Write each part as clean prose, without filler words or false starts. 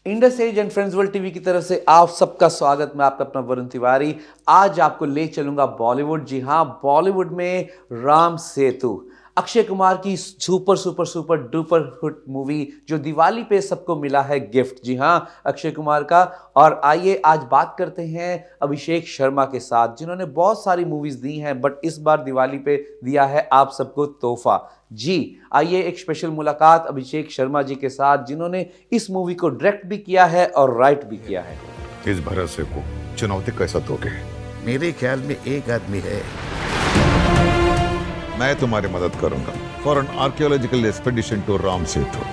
Indus age and friends world TV की तरफ से आप सबका स्वागत। मैं आपका अपना वरुण तिवारी आज आपको ले चलूंगा बॉलीवुड। जी हाँ, बॉलीवुड में राम सेतु, अक्षय कुमार की super super super duper hit movie जो दिवाली पे सबको मिला है गिफ्ट। जी हाँ, अक्षय कुमार का। और आइए आज बात करते हैं अभिषेक शर्मा के साथ, जिन्होंने बहुत सारी मूवीज दी हैं बट इस बार दिवाली पे दिया है आप सबको तोहफा। जी आइए एक स्पेशल मुलाकात अभिषेक शर्मा जी के साथ, जिन्होंने इस मूवी को डायरेक्ट भी किया है और राइट भी किया है। इस भरोसे को चुनौती कैसा दोगे? मेरे ख्याल में एक आदमी है। मैं तुम्हारी मदद करूंगा for an archaeological expedition to Ram Setu.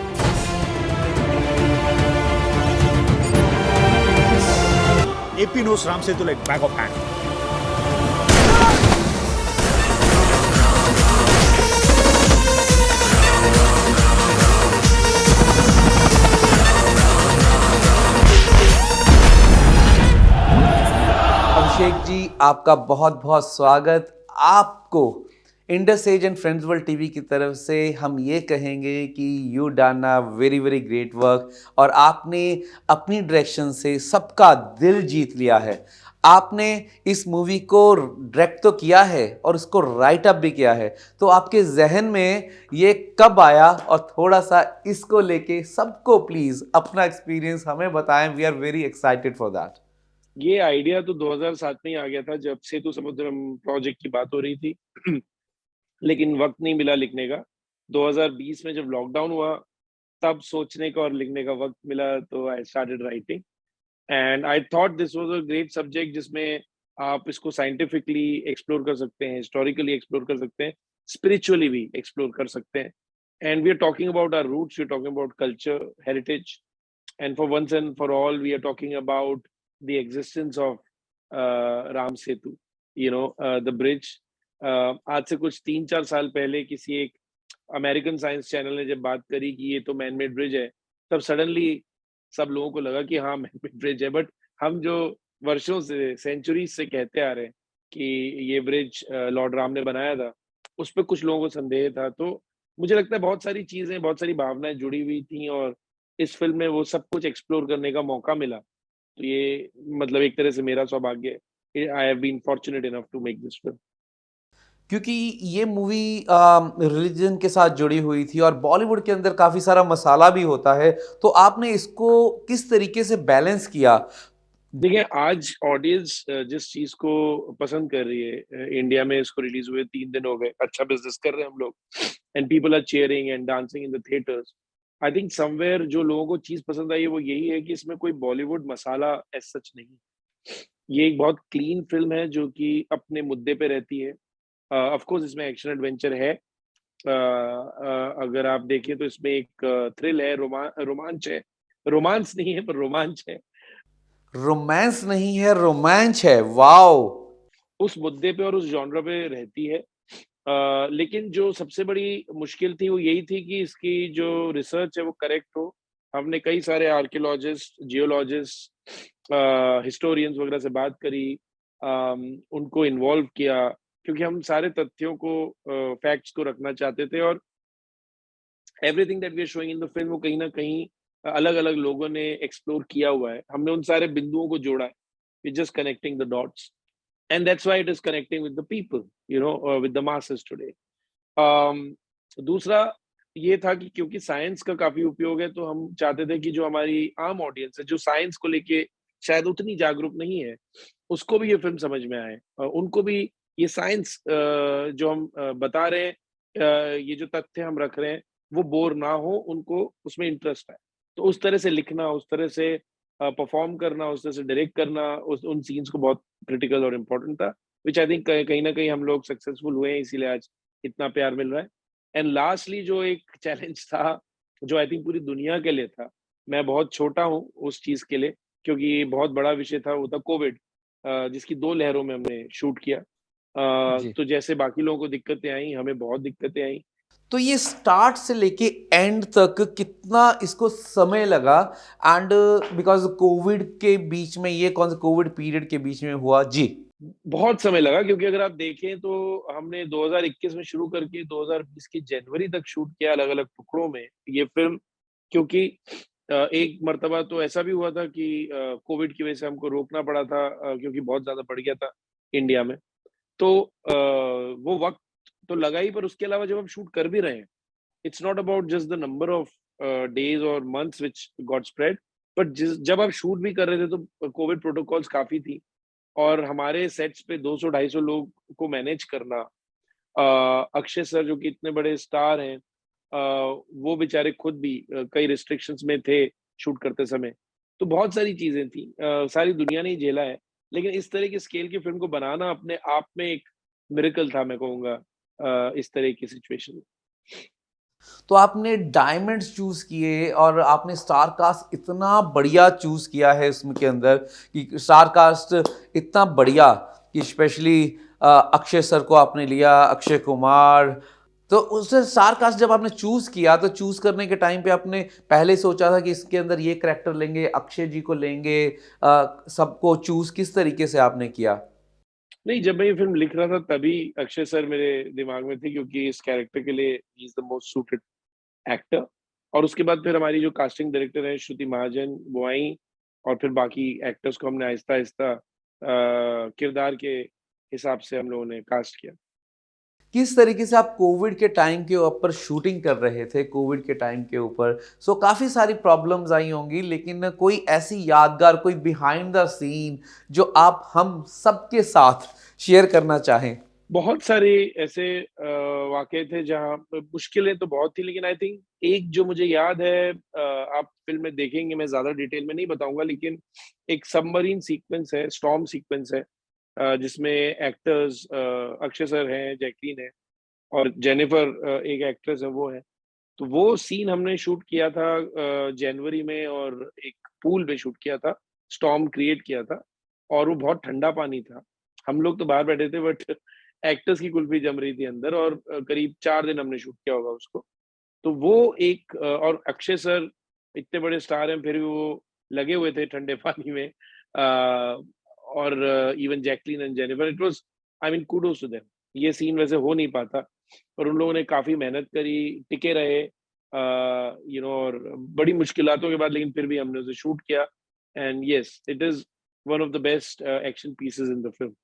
AP knows Ram Setu like back of hand. Abhishek ji, आपका बहुत बहुत स्वागत। आपको Indus age and friends world TV की तरफ से हम ये कहेंगे कि you done a very very great work, और आपने अपनी डायरेक्शन से सबका दिल जीत लिया है। आपने इस मूवी को डायरेक्ट तो किया है और उसको राइट अप भी किया है, तो आपके जहन में ये कब आया? और थोड़ा सा इसको लेके सबको प्लीज अपना एक्सपीरियंस हमें बताएं। We are very excited for that. ये आइडिया तो 2007 में ही आ गया था, जब सेतु समुद्रम प्रोजेक्ट की बात हो रही थी। लेकिन वक्त नहीं मिला लिखने का। 2020 में जब लॉकडाउन हुआ, तब सोचने का और लिखने का वक्त मिला, तो I started writing and I thought this was a great subject, जिसमें आप इसको साइंटिफिकली एक्सप्लोर कर सकते हैं, हिस्टोरिकली एक्सप्लोर कर सकते हैं, स्पिरिचुअली भी एक्सप्लोर कर सकते हैं। And we are talking about our roots, we are talking about culture, heritage, and for once and for all we are talking about the existence of Ram Setu, the bridge. आज से कुछ 3-4 साल पहले किसी एक अमेरिकन साइंस चैनल ने जब बात करी कि ये तो मैन मेड ब्रिज है, तब सडनली सब लोगों को लगा कि हाँ मैन मेड ब्रिज है। बट हम जो वर्षों से, सेंचुरीज से कहते आ रहे हैं कि ये ब्रिज लॉर्ड राम ने बनाया था, उस पर कुछ लोगों को संदेह था। तो मुझे लगता है बहुत सारी चीजें, बहुत सारी भावनाएं जुड़ी हुई थी, और इस फ़िल्म में वो सब कुछ एक्सप्लोर करने का मौका मिला। तो ये मतलब एक तरह से मेरा सौभाग्य है। I have been fortunate enough to make this film. क्योंकि ये मूवी रिलीजन के साथ जुड़ी हुई थी और बॉलीवुड के अंदर काफ़ी सारा मसाला भी होता है, तो आपने इसको किस तरीके से बैलेंस किया? देखिए, आज ऑडियंस जिस चीज़ को पसंद कर रही है, इंडिया में इसको रिलीज़ हुए 3 दिन हो गए, अच्छा बिज़नेस कर रहे हैं हम लोग, and people are cheering and dancing in the theatres. I think somewhere जो लोगों को चीज़ पसंद आई है, वो यही है कि इसमें कोई बॉलीवुड मसाला एज़ सच नहीं। ये एक बहुत क्लीन फ़िल्म है, जो कि अपने मुद्दे पे रहती है। ऑफ कोर्स इसमें एक्शन एडवेंचर है। अगर आप देखें तो इसमें एक थ्रिल है, रोमांच है। रोमांस नहीं है, पर रोमांच है। रोमांस नहीं है, रोमांच है। वाओ! उस मुद्दे पे और उस जॉनर पे रहती है। लेकिन जो सबसे बड़ी मुश्किल थी वो यही थी कि इसकी जो रिसर्च है वो करेक्ट हो। हमने कई सारे आर्कियोलॉजिस्ट, जियोलॉजिस्ट, हिस्टोरियंस वगैरह से बात करी, उनको इन्वॉल्व किया, क्योंकि हम सारे तथ्यों को, फैक्ट्स को रखना चाहते थे। और everything that we are showing in the film वो कहीं न कहीं अलग-अलग लोगों ने एक्सप्लोर किया हुआ है। हमने उन सारे बिंदुओं को जोड़ा है। We just connecting the dots, and that's why it is connecting with the people, with the masses today. um, दूसरा ये था कि क्योंकि साइंस का काफी उपयोग है, तो हम चाहते थे कि जो हमारी आम ऑडियंस है, जो साइंस को लेके शायद उतनी जागरूक नहीं है, उसको भी ये फिल्म समझ में आए, उनको भी ये साइंस जो हम बता रहे हैं, ये जो तथ्य हम रख रहे हैं, वो बोर ना हो, उनको उसमें इंटरेस्ट है। तो उस तरह से लिखना, उस तरह से परफॉर्म करना, उस तरह से डायरेक्ट करना, उस उन सीन्स को बहुत क्रिटिकल और इम्पोर्टेंट था, व्हिच आई थिंक कहीं न कहीं हम लोग सक्सेसफुल हुए हैं, इसीलिए आज इतना प्यार मिल रहा है। एंड लास्टली जो एक चैलेंज था, जो आई थिंक पूरी दुनिया के लिए था, मैं बहुत छोटा हूँ उस चीज़ के लिए, क्योंकि बहुत बड़ा विषय था, वो था कोविड, जिसकी 2 लहरों में हमने शूट किया। जी। तो जैसे बाकी लोगों को दिक्कतें आई, हमें बहुत दिक्कतें आई। तो ये स्टार्ट से लेके एंड तक कितना इसको समय लगा? एंड बिकॉज़ कोविड के बीच में, ये कौन सा कोविड पीरियड के बीच में हुआ? जी। बहुत समय लगा, क्योंकि अगर आप देखें तो हमने 2021 में शुरू करके 2020 की जनवरी तक शूट किया, अलग-अलग टुकड़ों में ये फ़िल्म। क्योंकि एक मर्तबा तो ऐसा भी हुआ था कि कोविड की वजह से हमको रोकना पड़ा था, क्योंकि बहुत ज़्यादा बढ़ गया था इंडिया में। तो वो वक़्त तो लगा ही, पर उसके अलावा जब हम शूट कर भी रहे हैं, it's not about just the number of days और months which got spread, but जब आप शूट भी कर रहे थे तो कोविड प्रोटोकॉल्स काफ़ी थी, और हमारे सेट्स पे 200-250 लोग को मैनेज करना, अक्षय सर जो कि इतने बड़े स्टार हैं, वो बेचारे खुद भी कई रिस्ट्रिक्शंस में थे शूट करते समय। तो बहुत सारी चीज़ें थी, सारी दुनिया ने ही झेला है। लेकिन इस तरह की स्केल की फ़िल्म को बनाना अपने आप में एक मिरेकल था, मैं कहूँगा, इस तरह की सिचुएशन में। तो आपने डायमंड्स चूज़ किए और आपने स्टार कास्ट इतना बढ़िया चूज़ किया है इसमें के अंदर कि स्टार कास्ट इतना बढ़िया कि स्पेशली अक्षय सर को आपने लिया, अक्षय कुमार। तो उससे स्टार कास्ट जब आपने चूज़ किया तो चूज़ करने के टाइम पे आपने पहले सोचा था कि इसके अंदर ये करैक्टर लेंगे, अक्षय जी को लेंगे, सबको चूज़ किस तरीके से आपने किया? नहीं, जब मैं ये फ़िल्म लिख रहा था तभी अक्षय सर मेरे दिमाग में थे, क्योंकि इस कैरेक्टर के लिए he is the most suited actor. और उसके बाद फिर हमारी जो कास्टिंग डायरेक्टर हैं श्रुति महाजन, वो आईं, और फिर बाकी एक्टर्स को हमने आहिस्ता-आहिस्ता किरदार के हिसाब से हम लोगों ने कास्ट किया। किस तरीके से आप कोविड के टाइम के ऊपर शूटिंग कर रहे थे, कोविड के टाइम के ऊपर? सो काफ़ी सारी प्रॉब्लम्स आई होंगी, लेकिन कोई ऐसी यादगार, कोई बिहाइंड द सीन जो आप हम सबके साथ शेयर करना चाहें? बहुत सारे ऐसे वाक़ये थे जहाँ पे मुश्किलें तो बहुत थी, लेकिन आई थिंक एक जो मुझे याद है, आप फ़िल्म में देखेंगे, मैं ज़्यादा डिटेल में नहीं बताऊँगा, लेकिन एक सबमरीन सीक्वेंस है, स्टॉर्म सीक्वेंस है, जिसमें एक्टर्स अक्षय सर हैं, जैकलीन है, और जेनिफर एक एक्ट्रेस है, वो है। तो वो सीन हमने शूट किया था जनवरी में, और एक पूल में शूट किया था, स्टॉर्म क्रिएट किया था, और वो बहुत ठंडा पानी था। हम लोग तो बाहर बैठे थे, बट एक्टर्स की कुल्फ़ी जम रही थी अंदर, और करीब 4 दिन हमने शूट किया होगा उसको। तो वो एक और अक्षय सर इतने बड़े स्टार हैं, फिर भी वो लगे हुए थे ठंडे पानी में, और even Jacqueline and Jennifer, it was, I mean, kudos to them. ये सीन वैसे हो नहीं पाता, और उन लोगों ने काफ़ी मेहनत करी, टिके रहे, और बड़ी मुश्किलातों के बाद, लेकिन फिर भी हमने उसे शूट किया, and yes, it is one of the best action pieces in the film.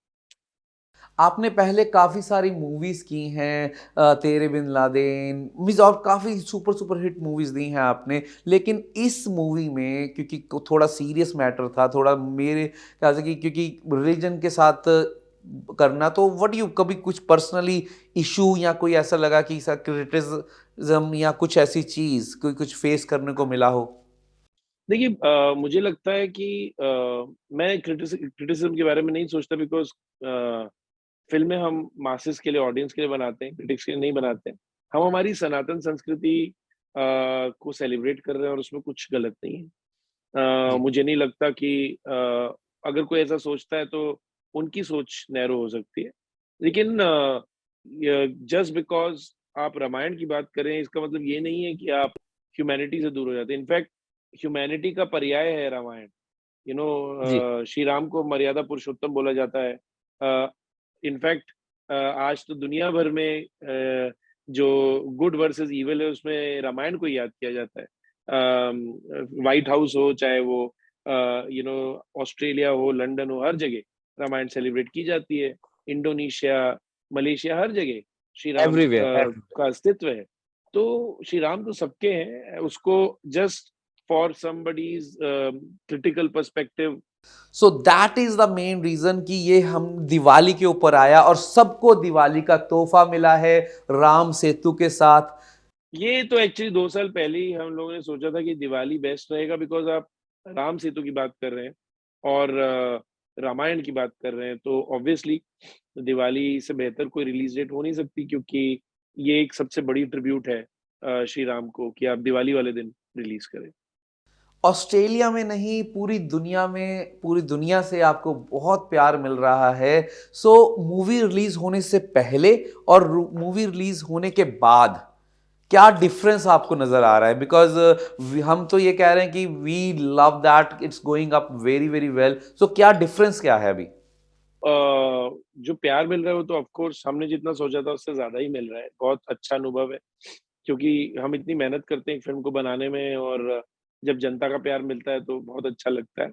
आपने पहले काफ़ी सारी मूवीज़ की हैं, तेरे बिन लादेन मीन्स और काफ़ी सुपर सुपर हिट मूवीज़ दी हैं आपने। लेकिन इस मूवी में क्योंकि थोड़ा सीरियस मैटर था, थोड़ा मेरे ख्याल से कि क्योंकि रिलीजन के साथ करना, तो व्हाट यू कभी कुछ पर्सनली इशू या कोई ऐसा लगा कि ऐसा क्रिटिसिज्म या कुछ ऐसी चीज़ कोई कुछ फेस करने को मिला हो? देखिए, मुझे लगता है कि मैं क्रिटिसिज़्म के बारे में नहीं सोचता, बिकॉज़ फ़िल्में हम मासेस के लिए, ऑडियंस के लिए बनाते हैं, क्रिटिक्स के लिए नहीं बनाते हैं। हम हमारी सनातन संस्कृति को सेलिब्रेट कर रहे हैं, और उसमें कुछ गलत नहीं है। जी। मुझे नहीं लगता कि अगर कोई ऐसा सोचता है तो उनकी सोच नैरो हो सकती है। लेकिन जस्ट बिकॉज़ आप रामायण की बात करें, इसका मतलब ये नहीं है कि आप ह्यूमैनिटी से दूर हो जाते हैं। इनफैक्ट ह्यूमैनिटी का पर्याय है रामायण। जी। श्री राम को मर्यादा पुरुषोत्तम बोला जाता है। इनफैक्ट आज तो दुनिया भर में जो गुड वर्सेस इविल है, उसमें रामायण को ही याद किया जाता है। व्हाइट हाउस हो, चाहे वो ऑस्ट्रेलिया हो, लंदन हो, हर जगह रामायण सेलिब्रेट की जाती है। इंडोनेशिया, मलेशिया, हर जगह श्री राम एवरीवेयर। का अस्तित्व है। तो श्री राम तो सबके हैं, उसको just for somebody's critical perspective. So that is the main reason कि ये हम दिवाली के ऊपर आया और सबको दिवाली का तोहफा मिला है राम सेतु के साथ। ये तो एक्चुअली 2 साल पहले ही हम लोगों ने सोचा था कि दिवाली बेस्ट रहेगा, बिकॉज़ आप राम सेतु की बात कर रहे हैं, और रामायण की बात कर रहे हैं, तो ऑब्वियसली दिवाली से बेहतर कोई रिलीज़ डेट हो नहीं सकती, क्योंकि ये एक सबसे बड़ी ट्रिब्यूट है श्री राम को, कि आप दिवाली वाले दिन रिलीज़ करें। ऑस्ट्रेलिया में नहीं, पूरी दुनिया में, पूरी दुनिया से आपको बहुत प्यार मिल रहा है। सो मूवी रिलीज होने से पहले और मूवी रिलीज होने के बाद क्या डिफरेंस आपको नजर आ रहा है? बिकॉज हम तो ये कह रहे हैं कि we love that it's going up very very well. So क्या डिफरेंस क्या है अभी? जो प्यार मिल रहा है वो तो ऑफ कोर्स हमने जितना सोचा था उससे ज़्यादा ही मिल रहा है। बहुत अच्छा अनुभव है, क्योंकि हम इतनी मेहनत करते हैं एक फ़िल्म को बनाने में, और जब जनता का प्यार मिलता है तो बहुत अच्छा लगता है।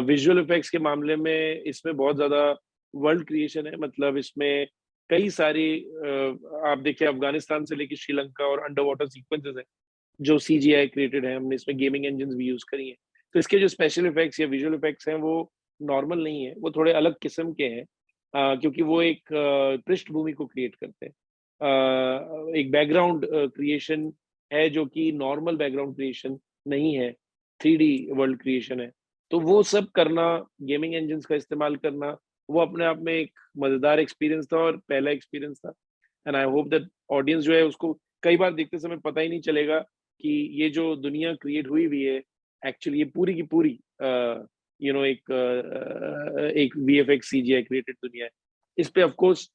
विजुअल इफेक्ट्स के मामले में इसमें बहुत ज़्यादा वर्ल्ड क्रिएशन है, मतलब इसमें कई सारी आप देखिए अफ़गानिस्तान से लेके श्रीलंका और अंडर वाटर सीक्वेंसेस हैं, जो सीजीआई क्रिएटेड है, हमने इसमें गेमिंग इंजन्स भी यूज़ करी हैं। तो इसके जो स्पेशल इफेक्ट्स या विजुअल इफेक्ट्स हैं वो नॉर्मल नहीं है, वो थोड़े अलग किस्म के हैं, क्योंकि वो एक पृष्ठभूमि को क्रिएट करते हैं। एक बैकग्राउंड क्रिएशन है जो कि नॉर्मल बैकग्राउंड क्रिएशन नहीं है, 3D वर्ल्ड क्रिएशन है। तो वो सब करना, गेमिंग इंजन्स का इस्तेमाल करना, वो अपने आप में एक मज़ेदार एक्सपीरियंस था और पहला एक्सपीरियंस था। And I hope that audience जो है उसको कई बार देखते समय पता ही नहीं चलेगा कि ये जो दुनिया क्रिएट हुई हुई है, एक्चुअली ये पूरी की पूरी एक वीएफएक्स सीजीआई क्रिएटेड दुनिया है। इस पे ऑफ कोर्स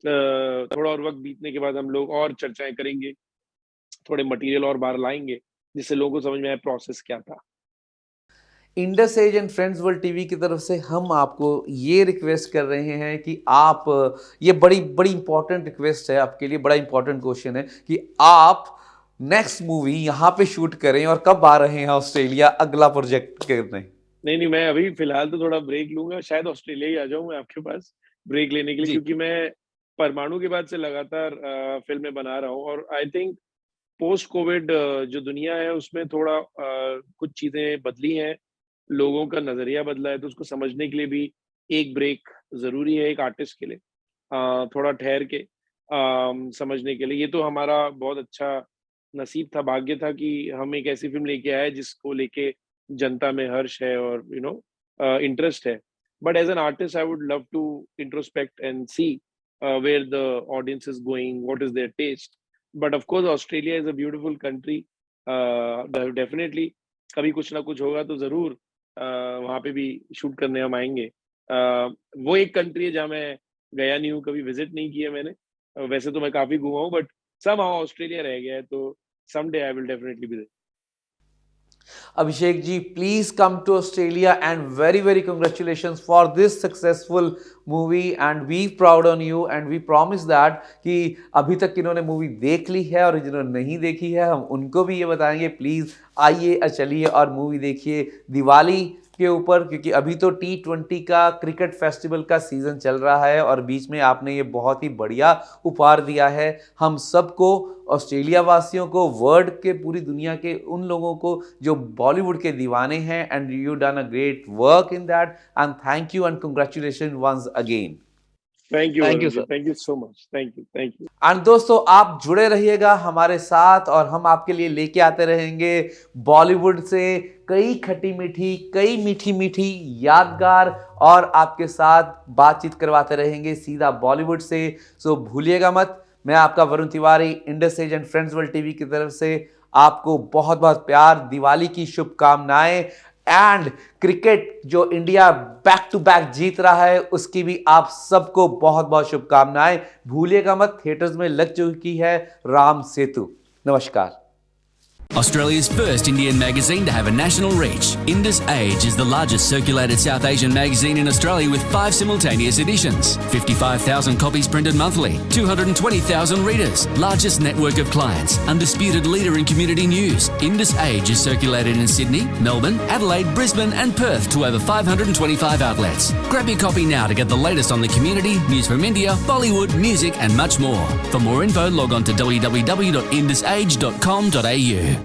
थोड़ा और वक्त बीतने के बाद हम लोग और चर्चाएं करेंगे, थोड़े मटेरियल और बाहर लाएंगे, जिससे लोगों को समझ में आए प्रोसेस क्या था। Indus age and friends world TV की तरफ से हम आपको ये रिक्वेस्ट कर रहे हैं कि आप, ये बड़ी बड़ी इंपॉर्टेंट रिक्वेस्ट है आपके लिए, बड़ा इंपॉर्टेंट क्वेश्चन है कि आप नेक्स्ट मूवी यहाँ पे शूट करें। और कब आ रहे हैं ऑस्ट्रेलिया अगला प्रोजेक्ट करने? नहीं, मैं अभी फिलहाल तो थोड़ा ब्रेक लूंगा, शायद ऑस्ट्रेलिया ही आ जाऊं मैं आपके पास ब्रेक लेने के लिए, क्योंकि मैं परमाणु के बाद से लगातार फिल्में बना रहा हूँ। और आई थिंक पोस्ट कोविड जो दुनिया है उसमें थोड़ा कुछ चीजें बदली हैं, लोगों का नजरिया बदला है, तो उसको समझने के लिए भी एक ब्रेक जरूरी है एक आर्टिस्ट के लिए, थोड़ा ठहर के समझने के लिए। ये तो हमारा बहुत अच्छा नसीब था, भाग्य था कि हम एक ऐसी फिल्म लेके आए जिसको लेके जनता में हर्ष है और इंटरेस्ट है। But as an artist I would love to introspect and see where the audience is going, what is their taste. But of course, Australia is a beautiful country. Definitely, कभी कुछ ना कुछ होगा तो जरूर वहाँ पे भी शूट करने हम आएंगे। वो एक कंट्री है जहाँ मैं गया नहीं हूँ, कभी विजिट नहीं किया मैंने। वैसे तो मैं काफी घूमा हूँ, बट somehow ऑस्ट्रेलिया रह गया है, तो someday I will definitely be there. Abhishek ji, please come to Australia and very very congratulations for this successful movie and we proud on you and we promise that कि अभी तक इन्होंने movie देख ली है और जिन्होंने नहीं देखी है हम उनको भी ये बताएंगे, प्लीज़ आइए और चलिए और मूवी देखिए दिवाली के ऊपर, क्योंकि अभी तो T20 का क्रिकेट फेस्टिवल का सीज़न चल रहा है और बीच में आपने ये बहुत ही बढ़िया उपहार दिया है हम सबको, ऑस्ट्रेलिया वासियों को, वर्ल्ड के, पूरी दुनिया के उन लोगों को जो बॉलीवुड के दीवाने हैं। And you done a great work in that and thank you and congratulation once again. Thank you sir. Thank you so much. Thank you. And दोस्तों आप जुड़े रहिएगा हमारे साथ और हम आपके लिए लेके आते रहेंगे बॉलीवुड से कई खट्टी मीठी, कई मीठी मीठी यादगार और आपके साथ बातचीत करवाते रहेंगे सीधा बॉलीवुड से। सो भूलिएगा मत, मैं आपका Varun Tiwari Indus age and friends world TV की तरफ से आपको बहुत बहुत प्यार, दिवाली की शुभकामनाएं एंड क्रिकेट जो इंडिया बैक टू बैक जीत रहा है उसकी भी आप सबको बहुत बहुत शुभकामनाएं। भूलिएगा मत, थिएटर्स में लग चुकी है राम सेतु। नमस्कार। Australia's first Indian magazine to have a national reach, Indus Age is the largest circulated South Asian magazine in Australia with 5 simultaneous editions, 55,000 copies printed monthly, 220,000 readers, largest network of clients, undisputed leader in community news. Indus Age is circulated in Sydney, Melbourne, Adelaide, Brisbane and Perth to over 525 outlets. Grab your copy now to get the latest on the community, news from India, Bollywood, music and much more. For more info, log on to www.indusage.com.au.